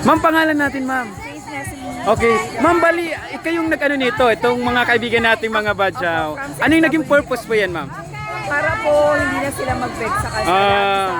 Ma'am, pangalan natin, ma'am. Grace Nestle. Okay. Ma'am, bali, kayong nag-ano nito, itong mga kaibigan nating mga badyaw. Ano yung naging purpose po yan, ma'am? Para po hindi na sila mag-beg sa kalsada.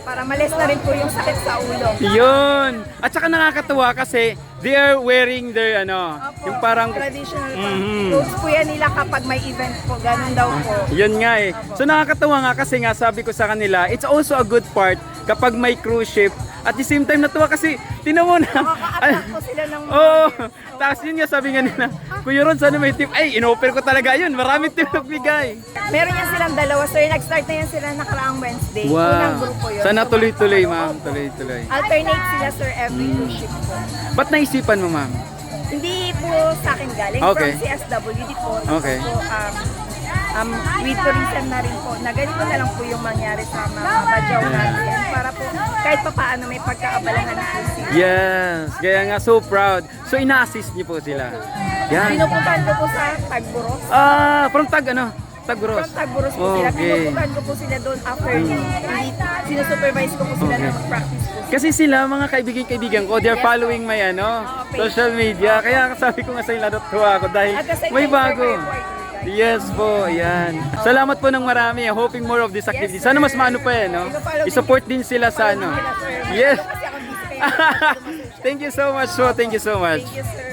Para malis na rin po yung sakit sa ulo. Yun. At saka nakakatuwa kasi they are wearing their Opo, yung parang traditional clothes po yan nila kapag may event po. Ganun daw po. yun nga eh. So nakakatuwa nga kasi nga sabi ko sa kanila, it's also a good part kapag may cruise ship. At the same time natuwa kasi tinan mo na. Nakaka-attract po sila ng mga Oo. guests. Tapos yun nga sabi nga nila, Kuya Ron, sana may tip. Ay, in-offer ko talaga yun. Maraming tip nagbigay. Meron yan silang dalawa, sir. Nag-start na yan sila nakaraang Wednesday. Unang Wow. grupo yun. Sana So, tuloy-tuloy, opo. ma'am. Tuloy-tuloy. Alternate sila, sir, every cruise ship po. Ba't naisipan mo, ma'am? Hindi po sa akin galing. Okay. From CSWD po. Okay. So, with tourism na rin po. Na ganito na lang po yung mangyari sa mga badyaw natin. Para po kahit pa paano may pagkaabalahan po sila. Yes. Kaya nga, so proud. So, ina-assist niyo po sila. Yan. Pinupuntahan ko po sa Tagburos. From Tagburos. From Tagburos po sila. Okay. Pinupuntahan ko po sila doon after sinusupervise ko po sila na mag-practice po. Kasi sila, mga kaibigan ko, they're following my social media. Kaya sabi ko nga sa nila, natuwa ako dahil At the same may time, bago. sir, kayo po ay Yes po, yan. Salamat po ng marami. Hoping more of this activity. Sana mas maano pa no? I-support din sila sa ano. Yes. Kasi ako busy kayo. Thank you so much po. Thank you so much. Thank you, sir.